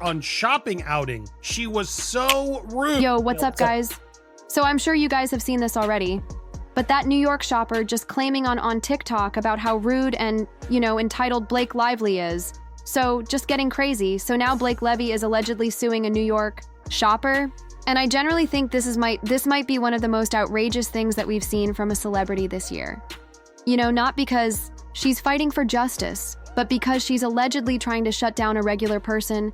on shopping outing. She was so rude. Yo, what's up, guys? So I'm sure you guys have seen this already, but that New York shopper just claiming on TikTok about how rude and, entitled Blake Lively is. So just getting crazy. So now Blake Lively is allegedly suing a New York shopper. And I generally think this might be one of the most outrageous things that we've seen from a celebrity this year. Not because she's fighting for justice, but because she's allegedly trying to shut down a regular person,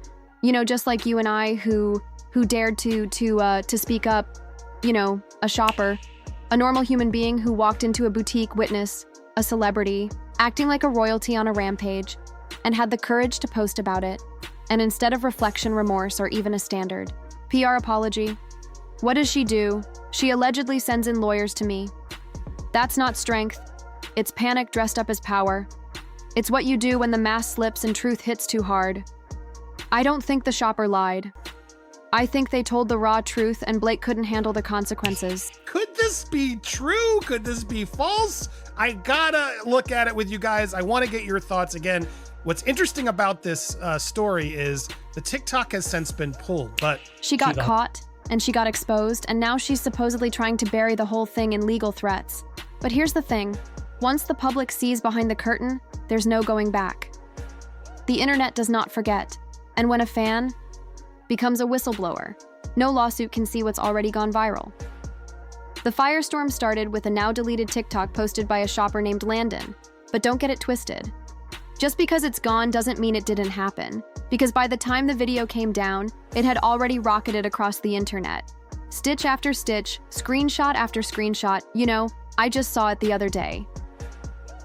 just like you and I who dared to speak up, a shopper, a normal human being who walked into a boutique, witness a celebrity acting like a royalty on a rampage, and had the courage to post about it. And instead of reflection, remorse, or even a standard PR apology, what does she do? She allegedly sends in lawyers to me. That's not strength. It's panic dressed up as power. It's what you do when the mask slips and truth hits too hard. I don't think the shopper lied. I think they told the raw truth and Blake couldn't handle the consequences. Could this be true? Could this be false? I gotta look at it with you guys. I want to get your thoughts again. What's interesting about this story is the TikTok has since been pulled, but she got caught and she got exposed, and now she's supposedly trying to bury the whole thing in legal threats. But here's the thing. Once the public sees behind the curtain, there's no going back. The internet does not forget, and when a fan becomes a whistleblower, no lawsuit can see what's already gone viral. The firestorm started with a now-deleted TikTok posted by a shopper named Landon, but don't get it twisted. Just because it's gone doesn't mean it didn't happen, because by the time the video came down, it had already rocketed across the internet. Stitch after stitch, screenshot after screenshot, I just saw it the other day.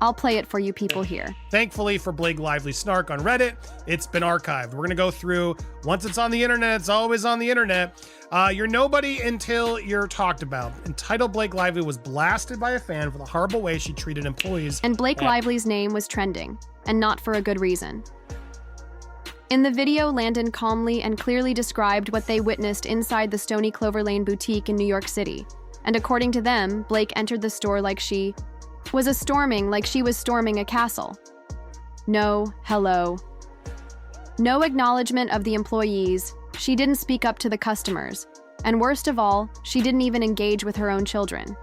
I'll play it for you people here. Thankfully for Blake Lively snark on Reddit, it's been archived. We're gonna go through, once it's on the internet, it's always on the internet. You're nobody until you're talked about. Entitled Blake Lively was blasted by a fan for the horrible way she treated employees. And Blake Lively's name was trending, and not for a good reason. In the video, Landon calmly and clearly described what they witnessed inside the Stony Clover Lane boutique in New York City. And according to them, Blake entered the store like she was storming a castle. No, hello. No acknowledgement of the employees. She didn't speak up to the customers. And worst of all, she didn't even engage with her own children.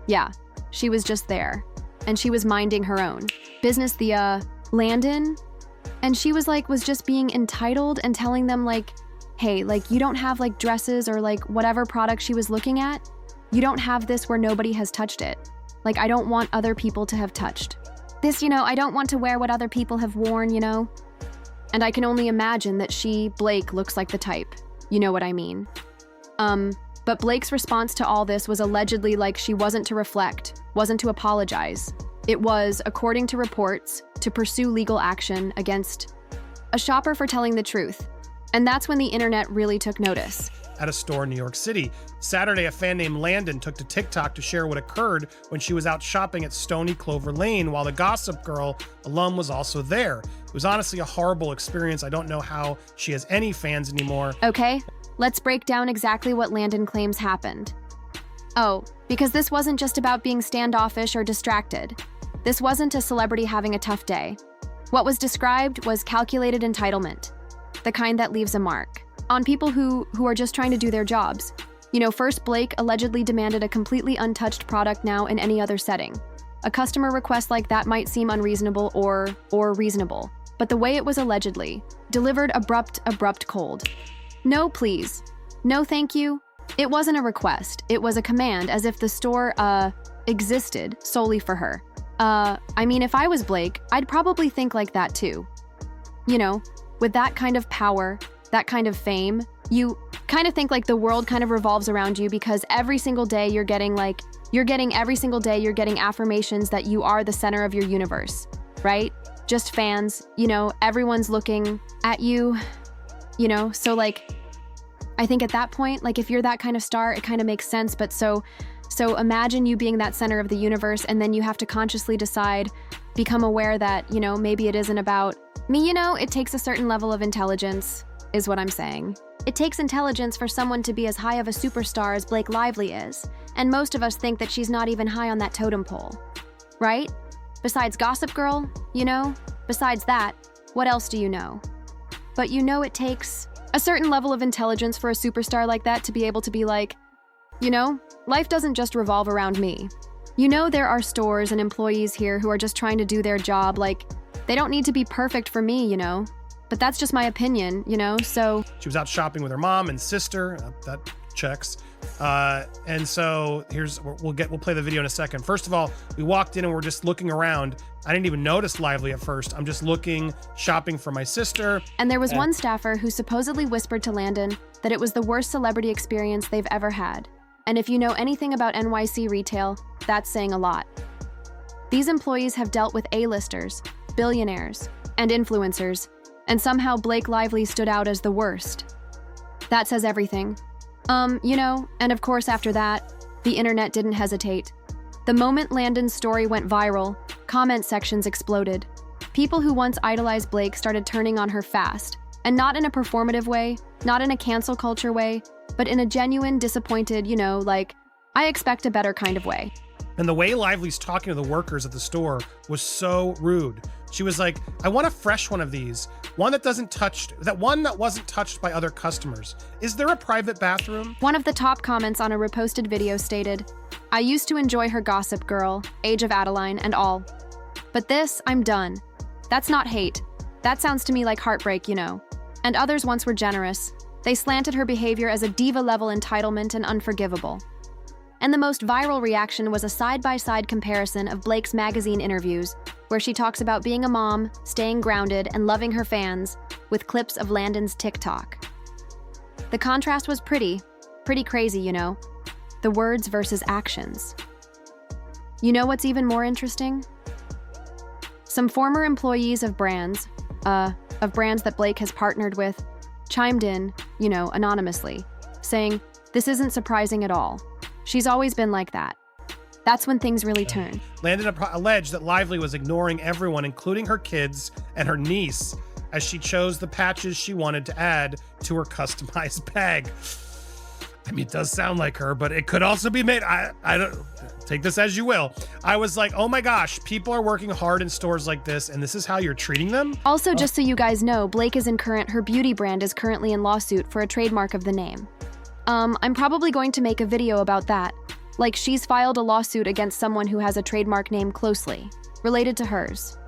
Yeah, she was just there. And she was minding her own business, Landon. And she was just being entitled and telling them hey, you don't have dresses or whatever product she was looking at. You don't have this where nobody has touched it. I don't want other people to have touched this, I don't want to wear what other people have worn, And I can only imagine that Blake, looks like the type. You know what I mean? But Blake's response to all this was allegedly she wasn't to reflect, wasn't to apologize. It was, according to reports, to pursue legal action against a shopper for telling the truth. And that's when the internet really took notice. At a store in New York City. Saturday, a fan named Landon took to TikTok to share what occurred when she was out shopping at Stony Clover Lane while the Gossip Girl alum was also there. It was honestly a horrible experience. I don't know how she has any fans anymore. Okay, let's break down exactly what Landon claims happened. Oh, because this wasn't just about being standoffish or distracted. This wasn't a celebrity having a tough day. What was described was calculated entitlement, the kind that leaves a mark on people who are just trying to do their jobs. First, Blake allegedly demanded a completely untouched product now in any other setting. A customer request like that might seem unreasonable or reasonable, but the way it was allegedly delivered abrupt cold. No, please. No, thank you. It wasn't a request. It was a command, as if the store, existed solely for her. If I was Blake, I'd probably think like that too. With that kind of power, that kind of fame, you kind of think the world kind of revolves around you, because every single day you're getting affirmations that you are the center of your universe, right? Just fans, everyone's looking at you, so I think at that point, if you're that kind of star, it kind of makes sense. But so imagine you being that center of the universe, and then you have to consciously become aware that, maybe it isn't about me, it takes a certain level of intelligence, is what I'm saying. It takes intelligence for someone to be as high of a superstar as Blake Lively is, and most of us think that she's not even high on that totem pole, right? Besides Gossip Girl, besides that, what else do you know? But you know it takes a certain level of intelligence for a superstar like that to be able to be like, you know, life doesn't just revolve around me. You know, there are stores and employees here who are just trying to do their job. Like, they don't need to be perfect for me, you know? But that's just my opinion, you know? So She was out shopping with her mom and sister. That checks. And so we'll play the video in a second. First of all, we walked in and we're just looking around. I didn't even notice Lively at first. I'm just shopping for my sister. And there was one staffer who supposedly whispered to Landon that it was the worst celebrity experience they've ever had. And if you know anything about NYC retail, that's saying a lot. These employees have dealt with A-listers, billionaires, and influencers, and somehow Blake Lively stood out as the worst. That says everything. You know, and of course after that, the internet didn't hesitate. The moment Landon's story went viral, comment sections exploded. People who once idolized Blake started turning on her fast, and not in a performative way, not in a cancel culture way, but in a genuine, disappointed, you know, like, I expect a better kind of way. And the way Lively's talking to the workers at the store was so rude. She was like, I want a fresh one of these. One that wasn't touched by other customers. Is there a private bathroom? One of the top comments on a reposted video stated, I used to enjoy her Gossip Girl, Age of Adeline, and all. But this, I'm done. That's not hate. That sounds to me like heartbreak, you know. And others once were generous. They slanted her behavior as a diva-level entitlement and unforgivable. And the most viral reaction was a side-by-side comparison of Blake's magazine interviews, where she talks about being a mom, staying grounded, and loving her fans, with clips of Landon's TikTok. The contrast was pretty crazy, you know. The words versus actions. You know what's even more interesting? Some former employees of brands that Blake has partnered with, chimed in, you know, anonymously, saying, this isn't surprising at all. She's always been like that. That's when things really turn. Landon alleged that Lively was ignoring everyone, including her kids and her niece, as she chose the patches she wanted to add to her customized bag. I mean, it does sound like her, but it could also be made. I don't take this as you will. I was like, oh my gosh, people are working hard in stores like this, and this is how you're treating them? Also, just so you guys know, her beauty brand is currently in lawsuit for a trademark of the name. I'm probably going to make a video about that. Like, she's filed a lawsuit against someone who has a trademark name closely related to hers.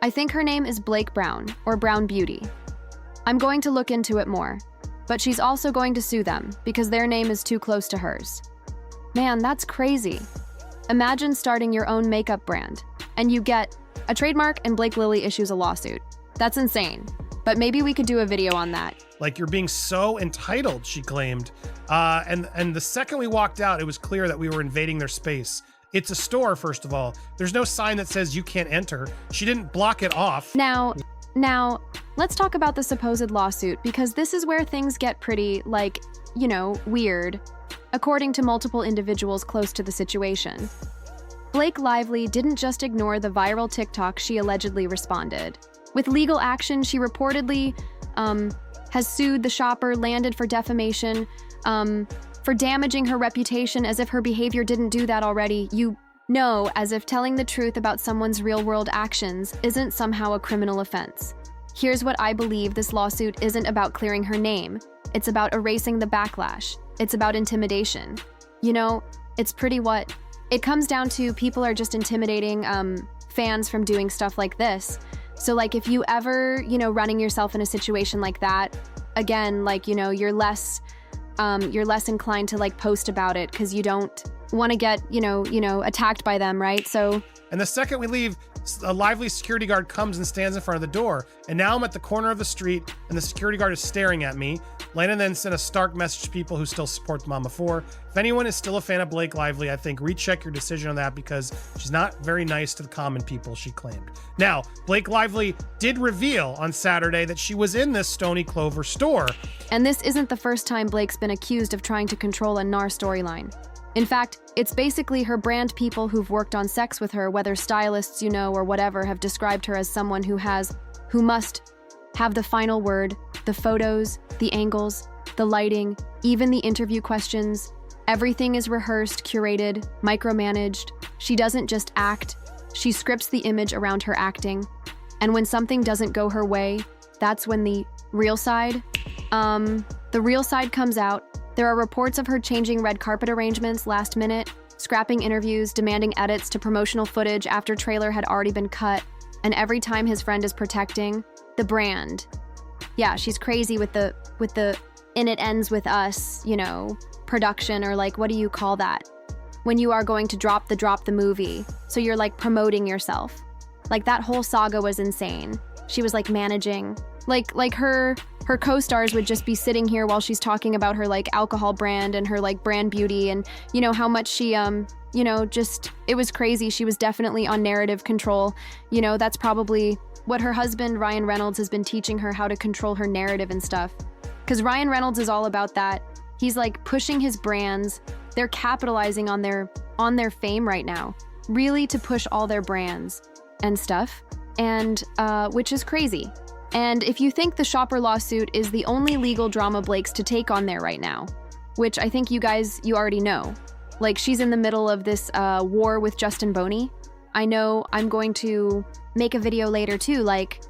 I think her name is Blake Brown, or Brown Beauty. I'm going to look into it more, but she's also going to sue them because their name is too close to hers. Man, that's crazy. Imagine starting your own makeup brand, and you get a trademark and Blake Lily issues a lawsuit. That's insane. But maybe we could do a video on that. Like, you're being so entitled, she claimed. And the second we walked out, it was clear that we were invading their space. It's a store, first of all. There's no sign that says you can't enter. She didn't block it off. Now, let's talk about the supposed lawsuit, because this is where things get pretty, like, you know, weird, according to multiple individuals close to the situation. Blake Lively didn't just ignore the viral TikTok she allegedly responded. With legal action, she reportedly has sued the shopper, Landon, for defamation, for damaging her reputation, as if her behavior didn't do that already. You know, as if telling the truth about someone's real-world actions isn't somehow a criminal offense. Here's what I believe: this lawsuit isn't about clearing her name. It's about erasing the backlash. It's about intimidation. You know, it's pretty what it comes down to. People are just intimidating fans from doing stuff like this. So, like, if you ever, you know, running yourself in a situation like that, again, like, you know, you're less inclined to, like, post about it because you don't want to get, you know, attacked by them, right? So. And the second we leave, a Lively security guard comes and stands in front of the door. And now I'm at the corner of the street, and the security guard is staring at me. Landon then sent a stark message to people who still support the Mama 4. If anyone is still a fan of Blake Lively, I think recheck your decision on that, because she's not very nice to the common people, she claimed. Now, Blake Lively did reveal on Saturday that she was in this Stony Clover store. And this isn't the first time Blake's been accused of trying to control a NAR storyline. In fact, it's basically her brand people who've worked on sex with her, whether stylists, you know, or whatever, have described her as someone who must have the final word, the photos, the angles, the lighting, even the interview questions. Everything is rehearsed, curated, micromanaged. She doesn't just act, she scripts the image around her acting. And when something doesn't go her way, that's when the real side. The real side comes out. There are reports of her changing red carpet arrangements last minute, scrapping interviews, demanding edits to promotional footage after trailer had already been cut, and every time his friend is protecting the brand. Yeah, she's crazy with the and it ends with us, you know, production, or like, what do you call that? When you are going to drop the movie. So you're like promoting yourself. Like that whole saga was insane. She was like managing, like her co-stars would just be sitting here while she's talking about her like alcohol brand and her like brand beauty, and you know how much she you know, just, it was crazy. She was definitely on narrative control. You know, that's probably what her husband Ryan Reynolds has been teaching her, how to control her narrative and stuff. Because Ryan Reynolds is all about that. He's like pushing his brands. They're capitalizing on their fame right now, really, to push all their brands and stuff, and which is crazy. And if you think the shopper lawsuit is the only legal drama Blake's to take on there right now, which I think you already know, like she's in the middle of this war with Justin Boney. I know I'm going to make a video later too, like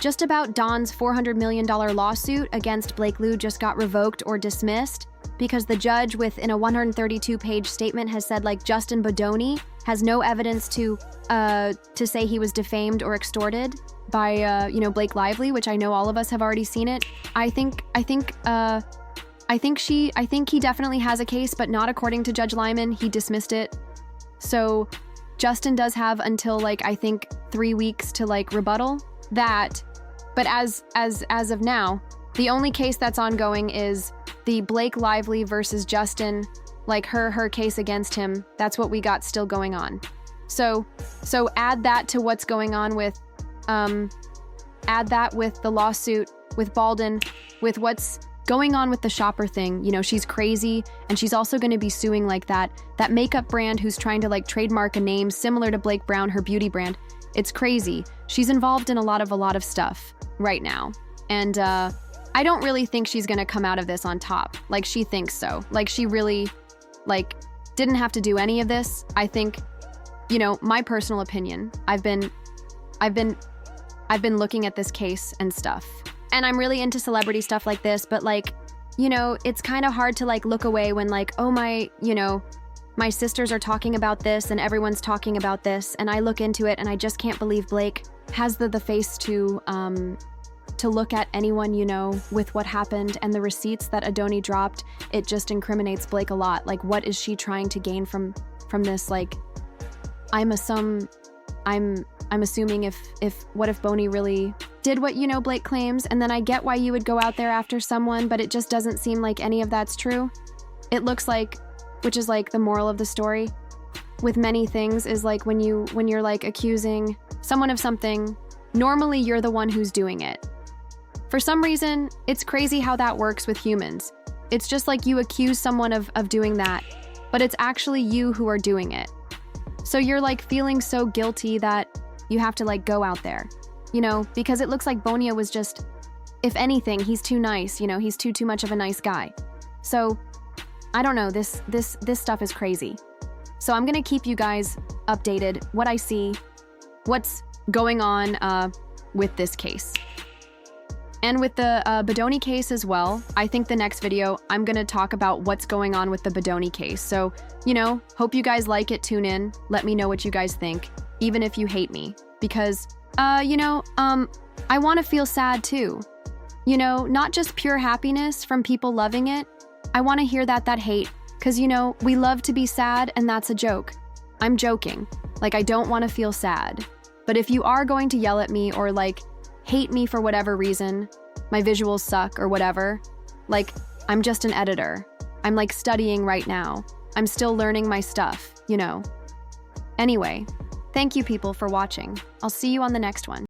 just about Don's $400 million lawsuit against Blake Liu just got revoked or dismissed because the judge within a 132-page statement has said like Justin Bodoni has no evidence to say he was defamed or extorted by you know, Blake Lively, which I know all of us have already seen it. I think he definitely has a case, but not according to Judge Lyman. He dismissed it. So Justin does have until like, I think 3 weeks to like rebuttal that. But as of now, the only case that's ongoing is the Blake Lively versus Justin, like her case against him. That's what we got still going on. So add that to what's going on with, add that with the lawsuit with Baldwin, with what's going on with the shopper thing. You know, she's crazy, and she's also going to be suing like that makeup brand who's trying to like trademark a name similar to Blake Brown, her beauty brand. It's crazy. She's involved in a lot of stuff right now. And I don't really think she's going to come out of this on top. Like she thinks so. Like she really like didn't have to do any of this. I think, you know, my personal opinion, I've been looking at this case and stuff. And I'm really into celebrity stuff like this, but like, you know, it's kind of hard to like look away when like, oh my, you know, my sisters are talking about this and everyone's talking about this, and I look into it and I just can't believe Blake has the face to look at anyone, you know, with what happened and the receipts that Adoni dropped. It just incriminates Blake a lot. Like, what is she trying to gain from this? Like, I'm assuming what if Boney really did what, you know, Blake claims, and then I get why you would go out there after someone, but it just doesn't seem like any of that's true. It looks like, which is like the moral of the story with many things, is like when you're like accusing someone of something, normally you're the one who's doing it. For some reason, it's crazy how that works with humans. It's just like you accuse someone of doing that, but it's actually you who are doing it. So you're like feeling so guilty that you have to like go out there, you know, because it looks like Bonia was just, if anything, he's too nice, you know, he's too much of a nice guy. So I don't know, this stuff is crazy. So I'm gonna keep you guys updated, what I see, what's going on with this case. And with the Bodoni case as well, I think the next video, I'm gonna talk about what's going on with the Bodoni case. So, you know, hope you guys like it, tune in, let me know what you guys think, even if you hate me. Because, you know, I wanna feel sad too. You know, not just pure happiness from people loving it. I wanna hear that hate, because, you know, we love to be sad and that's a joke. I'm joking. Like, I don't wanna feel sad. But if you are going to yell at me or like, hate me for whatever reason, my visuals suck or whatever, like, I'm just an editor. I'm like studying right now. I'm still learning my stuff, you know. Anyway, thank you people for watching. I'll see you on the next one.